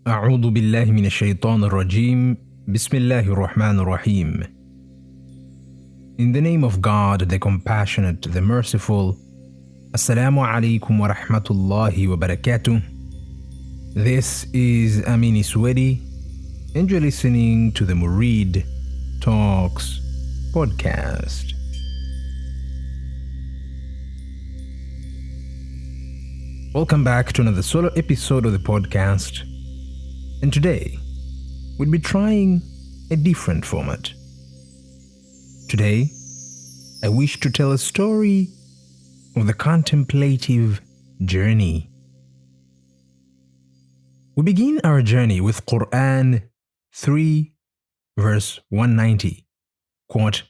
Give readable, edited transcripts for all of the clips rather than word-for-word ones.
أعوذ بالله من الشيطان الرجيم. بسم الله الرحمن الرحيم. In the name of God, the compassionate, the merciful. Assalamu alaikum wa rahmatullahi wa barakatuh. This is Amini Swedi, and you're listening to the Murid Talks podcast. Welcome back to another solo episode of the podcast. And today, we'll be trying a different format. Today, I wish to tell a story of the contemplative journey. We begin our journey with Quran 3, verse 190. Quote,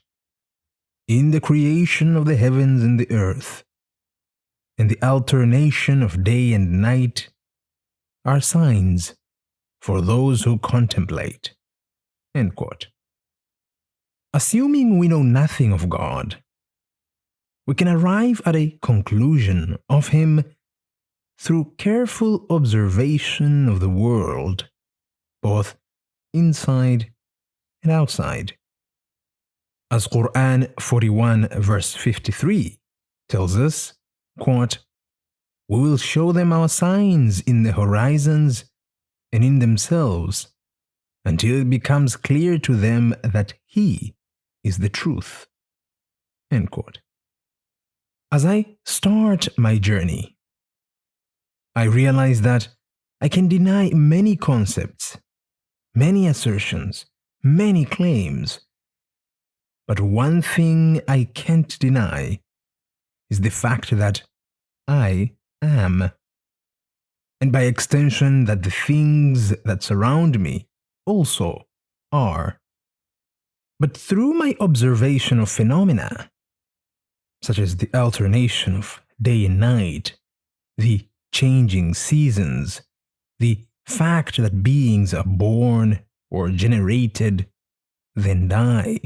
"In the creation of the heavens and the earth, and the alternation of day and night, are signs for those who contemplate." End quote. Assuming we know nothing of God, we can arrive at a conclusion of Him through careful observation of the world, both inside and outside. As Quran 41 verse 53 tells us, quote, "We will show them our signs in the horizons and in themselves, until it becomes clear to them that He is the truth." End quote. As I start my journey, I realize that I can deny many concepts, many assertions, many claims, but one thing I can't deny is the fact that I am, and by extension that the things that surround me also are. But through my observation of phenomena, such as the alternation of day and night, the changing seasons, the fact that beings are born or generated, then die,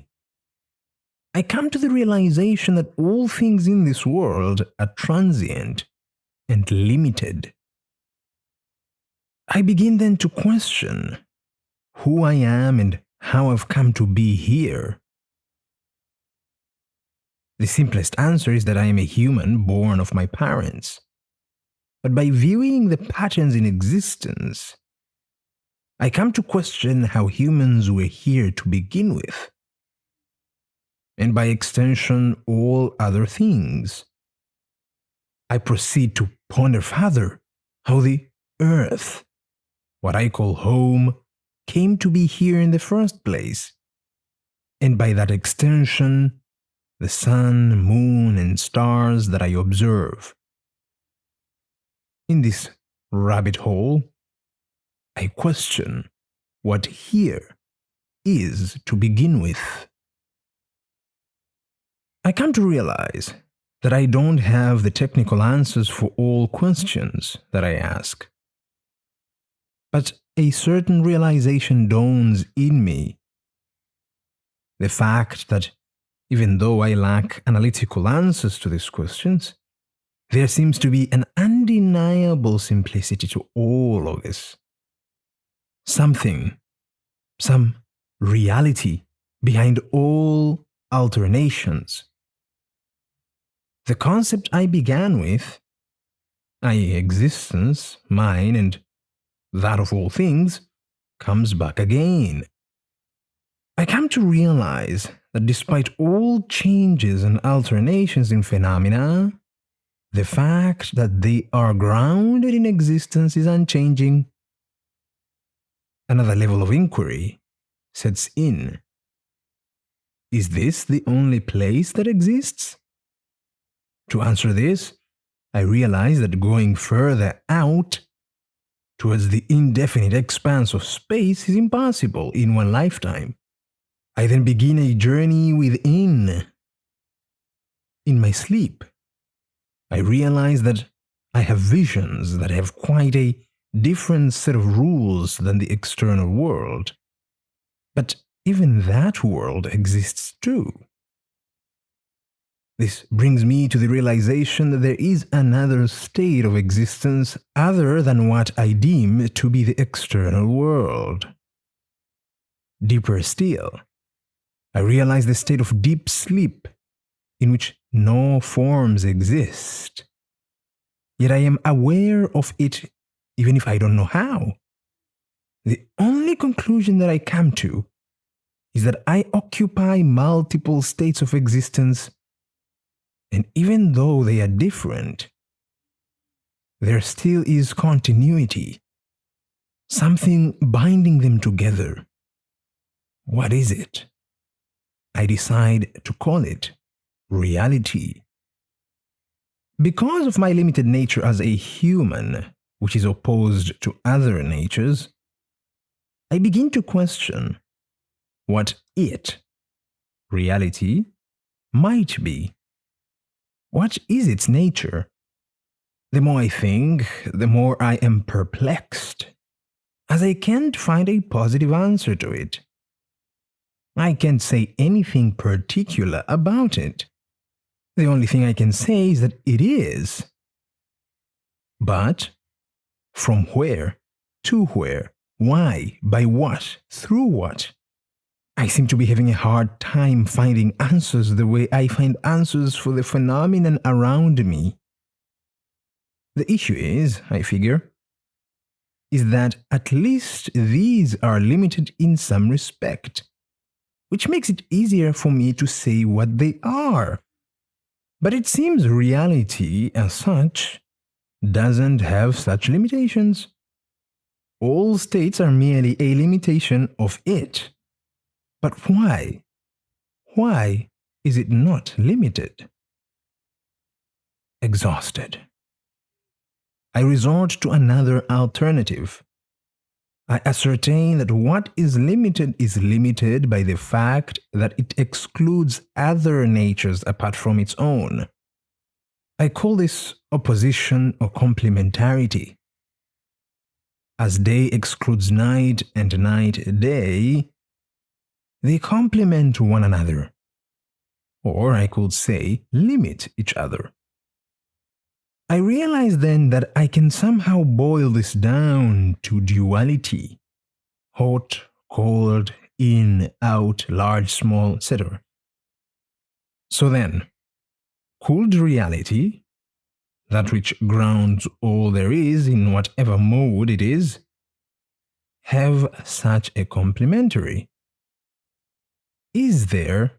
I come to the realization that all things in this world are transient and limited. I begin then to question who I am and how I've come to be here. The simplest answer is that I am a human born of my parents. But by viewing the patterns in existence, I come to question how humans were here to begin with, and by extension all other things. I proceed to ponder further how the earth, what I call home, came to be here in the first place, and by that extension, the sun, moon, and stars that I observe. In this rabbit hole, I question what here is to begin with. I come to realize that I don't have the technical answers for all questions that I ask. But a certain realization dawns in me. The fact that even though I lack analytical answers to these questions, there seems to be an undeniable simplicity to all of this. Something, some reality behind all alternations. The concept I began with, i.e., existence, mine, and that of all things, comes back again. I come to realize that despite all changes and alternations in phenomena, the fact that they are grounded in existence is unchanging. Another level of inquiry sets in. Is this the only place that exists? To answer this, I realize that going further out towards the indefinite expanse of space is impossible in one lifetime. I then begin a journey within. In my sleep, I realize that I have visions that have quite a different set of rules than the external world. But even that world exists too. This brings me to the realization that there is another state of existence other than what I deem to be the external world. Deeper still, I realize the state of deep sleep in which no forms exist. Yet I am aware of it even if I don't know how. The only conclusion that I come to is that I occupy multiple states of existence, and even though they are different, there still is continuity, something binding them together. What is it? I decide to call it reality. Because of my limited nature as a human, which is opposed to other natures, I begin to question what it, reality, might be. What is its nature? The more I think, the more I am perplexed, as I can't find a positive answer to it. I can't say anything particular about it. The only thing I can say is that it is. But from where, to where, why, by what, through what? I seem to be having a hard time finding answers the way I find answers for the phenomenon around me. The issue is, I figure, is that at least these are limited in some respect, which makes it easier for me to say what they are. But it seems reality, as such, doesn't have such limitations. All states are merely a limitation of it. But why? Why is it not limited? Exhausted, I resort to another alternative. I ascertain that what is limited by the fact that it excludes other natures apart from its own. I call this opposition or complementarity. As day excludes night and night day, they complement one another. Or I could say, limit each other. I realize then that I can somehow boil this down to duality. Hot, cold, in, out, large, small, etc. So then, could reality, that which grounds all there is in whatever mode it is, have such a complementary? Is there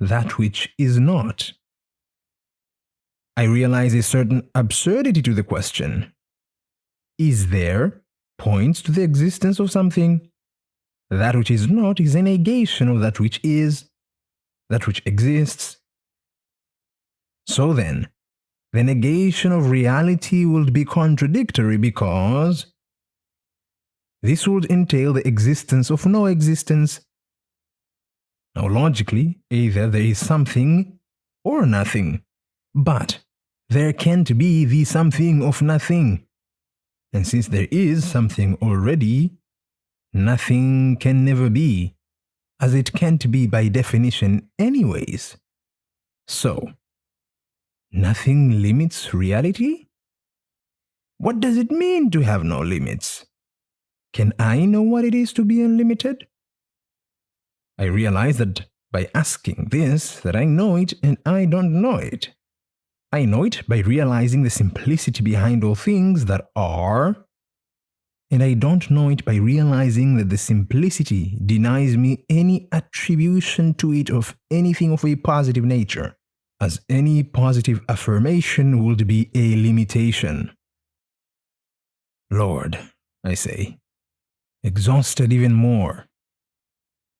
that which is not? I realize a certain absurdity to the question. Is there points to the existence of something. That which is not is a negation of that which is, that which exists. So then, the negation of reality would be contradictory because this would entail the existence of no existence. Now, logically, either there is something or nothing, but there can't be the something of nothing. And since there is something already, nothing can never be, as it can't be by definition anyways. So, nothing limits reality? What does it mean to have no limits? Can I know what it is to be unlimited? I realize that by asking this, that I know it and I don't know it. I know it by realizing the simplicity behind all things that are, and I don't know it by realizing that the simplicity denies me any attribution to it of anything of a positive nature, as any positive affirmation would be a limitation. Lord, I say, exhausted even more.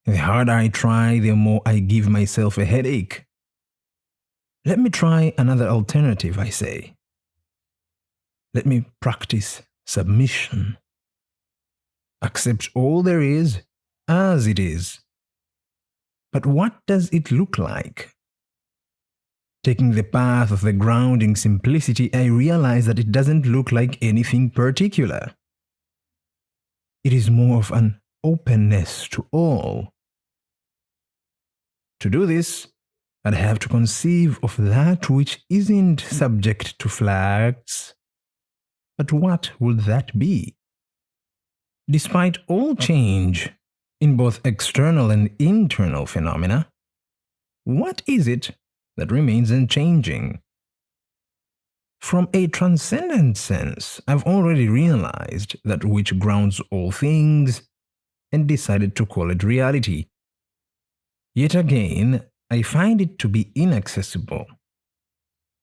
The harder I try, the more I give myself a headache. Let me try another alternative, I say. Let me practice submission. Accept all there is as it is. But what does it look like? Taking the path of the grounding simplicity, I realize that it doesn't look like anything particular. It is more of an openness to all. To do this, I'd have to conceive of that which isn't subject to flags. But what would that be? Despite all change in both external and internal phenomena, what is it that remains unchanging? From a transcendent sense, I've already realized that which grounds all things and decided to call it reality. Yet again, I find it to be inaccessible.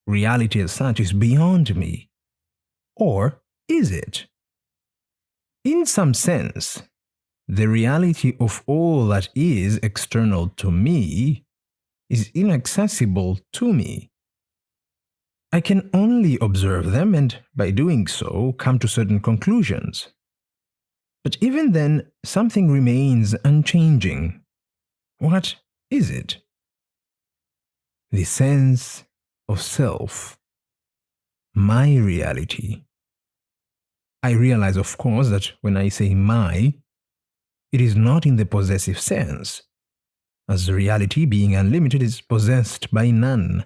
Reality as such is beyond me. Or is it? In some sense, the reality of all that is external to me is inaccessible to me. I can only observe them and, by doing so, come to certain conclusions. But even then, something remains unchanging. What is it? The sense of self. My reality. I realize, of course, that when I say my, it is not in the possessive sense, as reality, being unlimited, is possessed by none,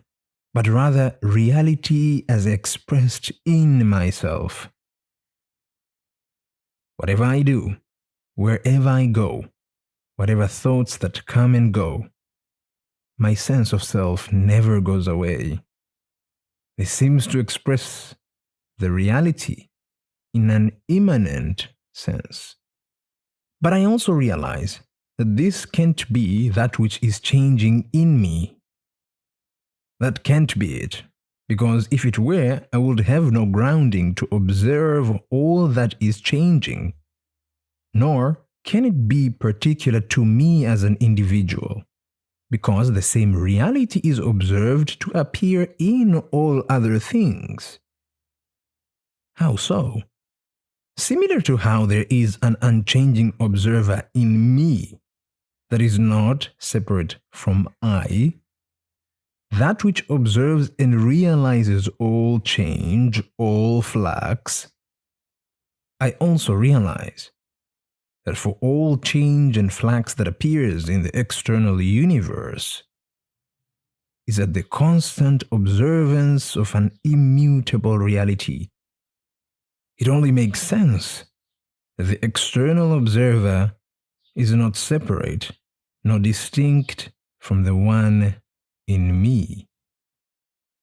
but rather reality as expressed in myself. Whatever I do, wherever I go, whatever thoughts that come and go, my sense of self never goes away. It seems to express the reality in an immanent sense. But I also realize that this can't be that which is changing in me. That can't be it, because if it were, I would have no grounding to observe all that is changing. Nor can it be particular to me as an individual, because the same reality is observed to appear in all other things. How so? Similar to how there is an unchanging observer in me that is not separate from I, that which observes and realizes all change, all flux, I also realize that for all change and flux that appears in the external universe is at the constant observance of an immutable reality. It only makes sense that the external observer is not separate nor distinct from the one in me.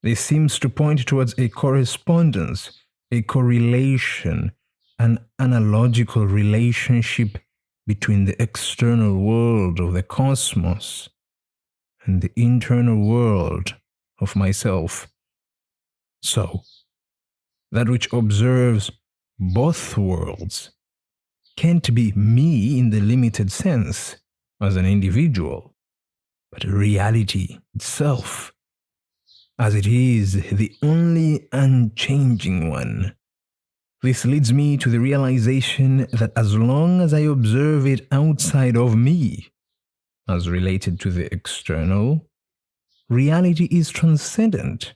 This seems to point towards a correspondence, a correlation, an analogical relationship between the external world of the cosmos and the internal world of myself. So, that which observes both worlds can't be me in the limited sense as an individual, but reality itself, as it is the only unchanging one. This leads me to the realization that as long as I observe it outside of me, as related to the external, reality is transcendent.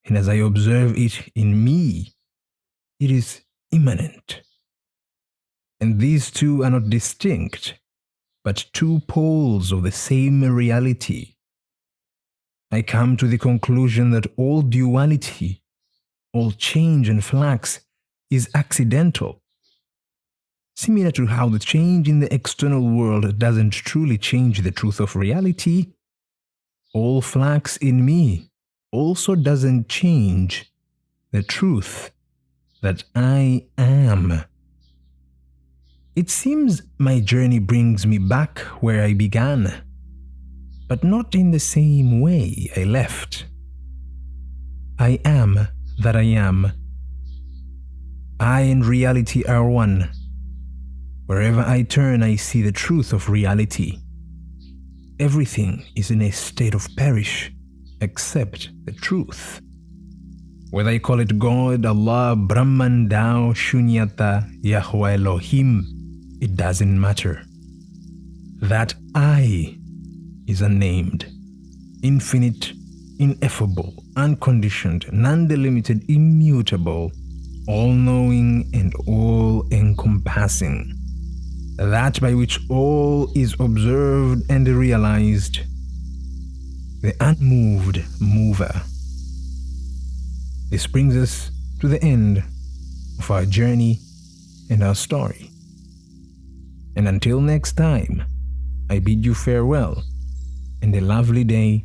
And as I observe it in me, it is immanent. And these two are not distinct, but two poles of the same reality. I come to the conclusion that all duality, all change and flux is accidental. Similar to how the change in the external world doesn't truly change the truth of reality, all flux in me also doesn't change the truth that I am. It seems my journey brings me back where I began, but not in the same way I left. I am that I am. I and reality are one. Wherever I turn, I see the truth of reality. Everything is in a state of perish except the truth. Whether I call it God, Allah, Brahman, Tao, Shunyata, Yahweh, Elohim, it doesn't matter. That I is unnamed, infinite, ineffable, unconditioned, non-delimited, immutable, all-knowing and all-encompassing. That by which all is observed and realized. the unmoved mover. This brings us to the end of our journey and our story. And until next time, I bid you farewell and a lovely day.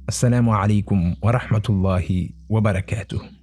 Assalamu alaikum wa rahmatullahi wa barakatuh.